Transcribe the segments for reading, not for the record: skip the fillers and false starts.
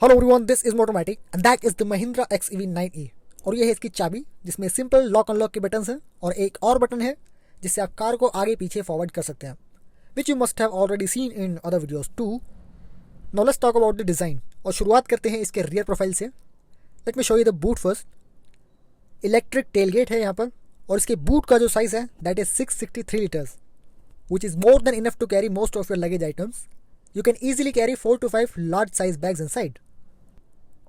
Hello everyone, this is Motomatic and that is the Mahindra XEV9e। और ये है इसकी चाबी जिसमें सिंपल लॉक अनलॉक के बटन्स हैं और एक और बटन है जिससे आप कार को आगे पीछे फॉरवर्ड कर सकते हैं, which you must have already seen in other videos too. Now let's talk about the design और शुरुआत करते हैं इसके रियर प्रोफाइल से। Let me show you the boot first. Electric tailgate है यहाँ पर और इसके बूट का जो साइज़ है that is 663 litres, which is more than enough to carry most of your luggage items. You can easily carry 4 to 5 large size bags inside.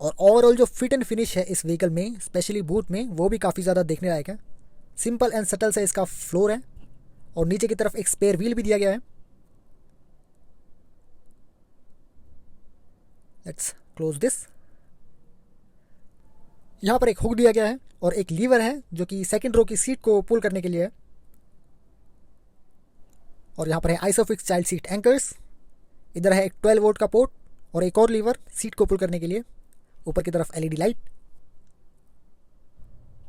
और overall जो फिट एंड फिनिश है इस व्हीकल में, specially boot में, वो भी काफ़ी ज़्यादा देखने लायक है। सिंपल एंड सटल से इसका फ्लोर है और नीचे की तरफ एक स्पेयर व्हील भी दिया गया है। Let's close this. यहाँ पर एक हुक दिया गया है और एक लीवर है जो कि सेकंड रो की सीट को पुल करने के लिए है। और यहाँ पर है आइसोफिक्स चाइल्ड सीट एंकर्स। इधर है एक 12 वोल्ट का पोर्ट और एक और लीवर सीट को पुल करने के लिए। ऊपर की तरफ LED light.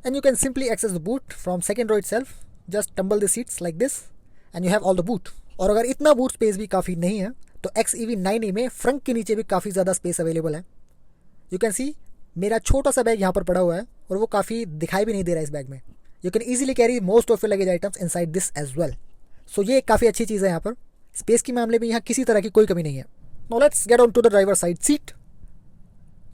And you can simply access the boot from second row itself. Just tumble the seats like this and you have all the boot. और अगर इतना बूट स्पेस भी काफ़ी नहीं है तो XEV9e में फ्रंट के नीचे भी काफ़ी ज़्यादा स्पेस अवेलेबल है। यू कैन सी मेरा छोटा सा बैग यहाँ पर पड़ा हुआ है और वो काफ़ी दिखाई भी नहीं दे रहा है इस बैग में। You can easily carry most of your luggage items inside this as well. So ये एक काफ़ी अच्छी चीज़ है यहाँ पर। स्पेस के मामले में यहाँ किसी तरह की कोई कमी नहीं है। Now let's get on to the driver side seat.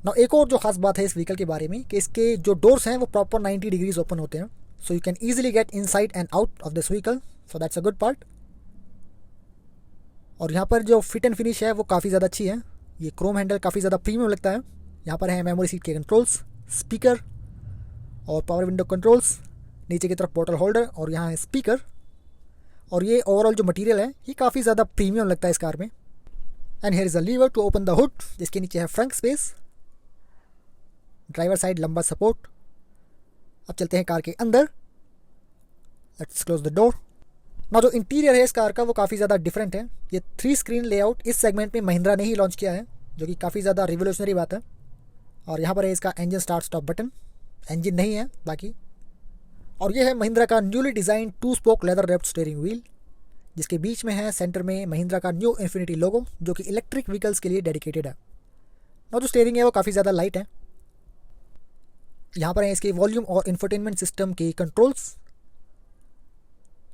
Now एक और जो खास बात है इस व्हीकल के बारे में कि इसके जो डोर्स हैं वो प्रॉपर 90 डिग्रीज ओपन होते हैं। सो you can easily get inside and out of this vehicle. So that's a good part. और यहाँ पर जो फिट एंड फिनिश है वो काफ़ी ज़्यादा अच्छी है। ये क्रोम हैंडल काफ़ी ज़्यादा प्रीमियम लगता है। यहाँ पर है मेमोरी सीट के कंट्रोल्स, स्पीकर और पावर विंडो कंट्रोल्स। नीचे की तरफ बोतल होल्डर और यहाँ है स्पीकर। और ये ओवरऑल जो मटेरियल है ये काफ़ी ज़्यादा प्रीमियम लगता है इस कार में। And here is a lever to open the hood जिसके नीचे है front space. Driver side lumbar support. अब चलते हैं कार के अंदर। Let's close the door. ना जो इंटीरियर है इस कार का वो काफ़ी ज़्यादा डिफरेंट है। ये 3 स्क्रीन लेआउट इस सेगमेंट में महिंद्रा ने ही लॉन्च किया है, जो कि काफ़ी ज़्यादा रिवोल्यूशनरी बात है। और यहाँ पर है इसका engine start stop button. Engine नहीं है बाकी। और ये है महिंद्रा का newly design 2 spoke leather wrapped steering wheel, जिसके बीच में है सेंटर में महिंद्रा का न्यू इन्फिनिटी लोगो, जो कि इलेक्ट्रिक व्हीकल्स के लिए डेडिकेटेड है। और जो स्टीयरिंग है वो काफ़ी ज़्यादा लाइट है। यहाँ पर है इसके वॉल्यूम और इंफोटेनमेंट सिस्टम के कंट्रोल्स।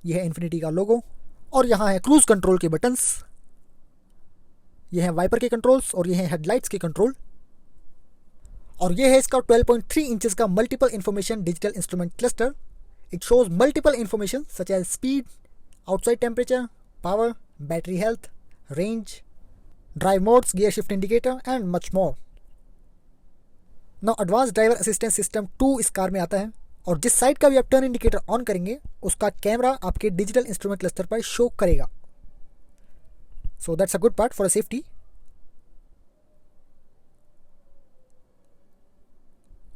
ये है इन्फिनिटी का लोगो। और यहाँ है क्रूज कंट्रोल के बटन्स। ये है वाइपर के कंट्रोल्स और ये है हेडलाइट्स के कंट्रोल। और ये है इसका 12.3 इंचेस का multiple information digital instrument cluster. It shows multiple information such as speed, outside temperature, power, battery health, range, drive modes, gear shift indicator and much more. Now Advanced Driver Assistance System 2 इस car में आता है और जिस side का भी आप turn indicator on करेंगे उसका कैमरा आपके डिजिटल इंस्ट्रूमेंट क्लस्टर पर शो करेगा। So that's a good part for a safety.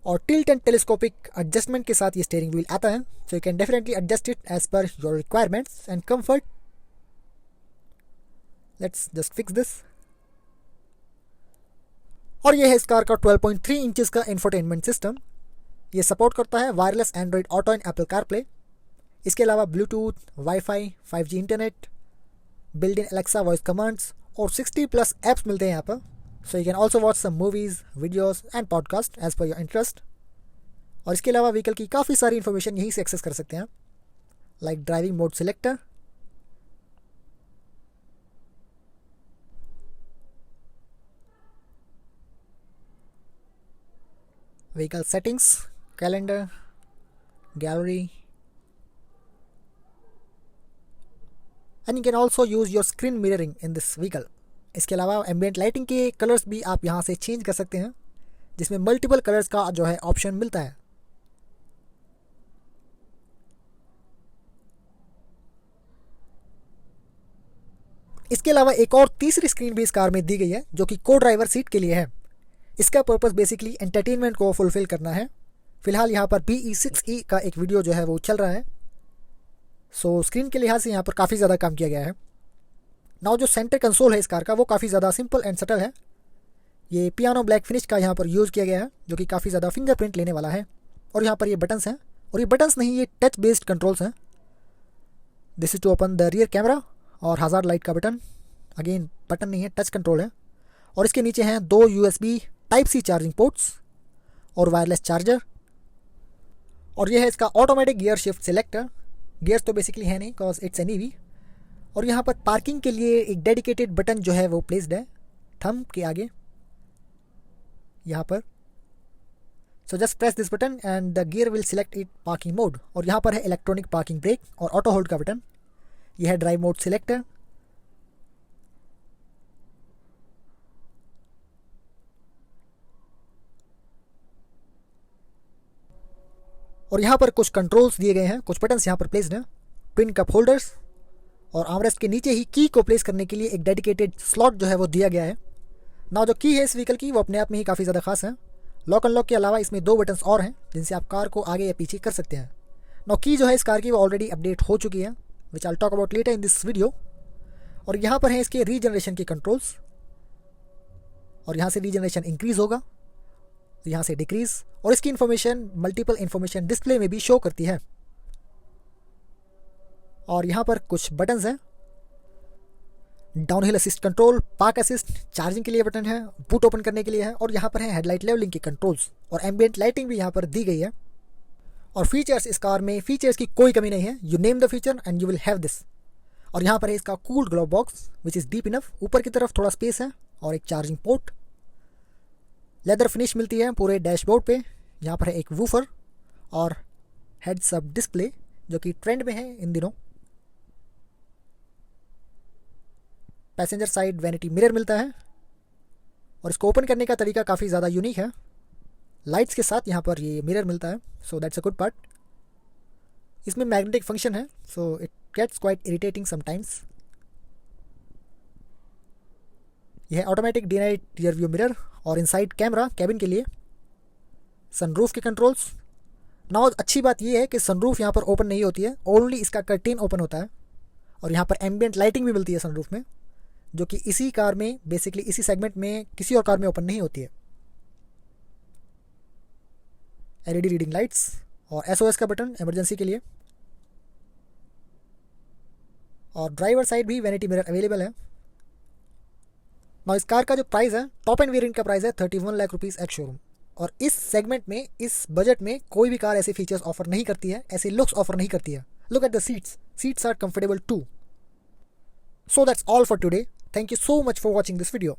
और टिल्ट एंड टेलीस्कोपिक एडजस्टमेंट के साथ ये स्टीयरिंग व्हील आता है। So you can definitely adjust it as per your requirements and comfort. Let's just fix this. और ये है इस कार का 12.3 इंचेस का इंफोटेनमेंट सिस्टम। ये सपोर्ट करता है wireless Android auto and Apple CarPlay. इसके अलावा Bluetooth, wifi, 5G internet, built in Alexa voice commands और 60+ एप्स मिलते हैं यहाँ पर। So you can also watch some movies, videos and podcast as per your interest. और इसके अलावा व्हीकल की काफ़ी सारी इन्फॉर्मेशन यहीं से एक्सेस कर सकते हैं, like driving mode selector, vehicle settings, calendar, gallery, and you can also use your screen mirroring in this vehicle. इसके अलावा एम्बिएंट लाइटिंग के कलर्स भी आप यहाँ से चेंज कर सकते हैं, जिसमें मल्टीपल कलर्स का जो है ऑप्शन मिलता है। इसके अलावा एक और तीसरी स्क्रीन भी इस कार में दी गई है जो कि को ड्राइवर सीट के लिए है। इसका पर्पस बेसिकली एंटरटेनमेंट को फुलफिल करना है। फिलहाल यहाँ पर BE6E का एक वीडियो जो है वो चल रहा है। सो स्क्रीन के लिहाज से यहाँ पर काफ़ी ज़्यादा काम किया गया है। नाउ जो सेंटर कंसोल है इस कार का वो काफ़ी ज़्यादा सिंपल एंड सटल है। ये पियानो ब्लैक फिनिश का यहाँ पर यूज़ किया गया है, जो कि काफ़ी ज़्यादा फिंगरप्रिंट लेने वाला है। और यहाँ पर ये बटन्स हैं, और ये बटन्स नहीं, ये टच बेस्ड कंट्रोल्स हैं। This is to open the rear camera और हज़ार्ड लाइट का बटन। अगेन बटन नहीं है, टच कंट्रोल है। और इसके नीचे हैं 2 USB type C charging ports और वायरलेस चार्जर। और ये है इसका automatic gear shift selector. Gears तो बेसिकली है नहीं बिकॉज इट्स एन ईवी। और यहाँ पर पार्किंग के लिए एक डेडिकेटेड बटन जो है वो प्लेस्ड है थंब के आगे यहाँ पर। So just press this button and the gear will select it parking mode. और यहाँ पर है इलेक्ट्रॉनिक पार्किंग ब्रेक और ऑटो होल्ड का बटन। यह है ड्राइव मोड सिलेक्टर। और यहाँ पर कुछ कंट्रोल्स दिए गए हैं, कुछ बटन्स यहाँ पर प्लेस्ड हैं। ट्विन कप होल्डर्स और आर्मरेस्ट के नीचे ही की को प्लेस करने के लिए एक डेडिकेटेड स्लॉट जो है वो दिया गया है। ना जो की है इस व्हीकल की वो अपने आप में ही काफ़ी ज़्यादा खास है। लॉक अनलॉक के अलावा इसमें 2 बटन्स और हैं जिनसे आप कार को आगे या पीछे कर सकते हैं। ना की जो है इस कार की वो ऑलरेडी अपडेट हो चुकी है which I talk about later in this video. और यहाँ पर है इसके रीजनरेशन के कंट्रोल्स। और यहाँ से रीजनरेशन इंक्रीज होगा, यहाँ से डिक्रीज। और इसकी इन्फॉर्मेशन मल्टीपल इन्फॉर्मेशन डिस्प्ले में भी शो करती है। और यहाँ पर कुछ बटन्स हैं, downhill assist control, park assist, charging के लिए बटन है, बूट ओपन करने के लिए है। और यहाँ पर है हेडलाइट लेवलिंग के कंट्रोल्स और एम्बिएंट लाइटिंग भी यहाँ पर दी गई है। और फीचर्स इस कार में फीचर्स की कोई कमी नहीं है। You name the feature and you will have this. और यहाँ पर है इसका cooled glove box which is deep enough. ऊपर की तरफ थोड़ा स्पेस है और एक चार्जिंग पोर्ट। लेदर फिनिश मिलती है पूरे डैशबोर्ड पे। यहाँ पर है एक वूफर और हेड्स अप डिस्प्ले जो कि ट्रेंड में है इन दिनों। पैसेंजर साइड वैनिटी मिरर मिलता है और इसको ओपन करने का तरीका काफ़ी ज़्यादा यूनिक है। लाइट्स के साथ यहाँ पर ये मिरर मिलता है, so that's a good part. इसमें मैग्नेटिक फंक्शन है, so it gets quite irritating sometimes. यह है automatic day night rear view mirror और इनसाइड कैमरा कैबिन के लिए। सनरूफ के कंट्रोल्स। ना अच्छी बात यह है कि सनरूफ यहाँ पर ओपन नहीं होती है, ओनली इसका कर्टेन ओपन होता है। और यहाँ पर एम्बिएंट लाइटिंग भी मिलती है सनरूफ में, जो कि इसी कार में बेसिकली इसी सेगमेंट में किसी और कार में ओपन नहीं होती है। एलईडी रीडिंग लाइट्स और एसओएस का बटन इमरजेंसी के लिए। और ड्राइवर साइड भी वैनिटी मिरर अवेलेबल है। ना इस कार का जो प्राइस है, टॉप एंड वेरिएंट का प्राइस है 31 लाख रुपीज़ एक्स शोरूम। और इस सेगमेंट में, इस बजट में कोई भी कार ऐसे फीचर्स ऑफर नहीं करती है, ऐसे लुक्स ऑफर नहीं करती है। Look at the seats are comfortable too. So that's all for today. Thank you so much for watching this video.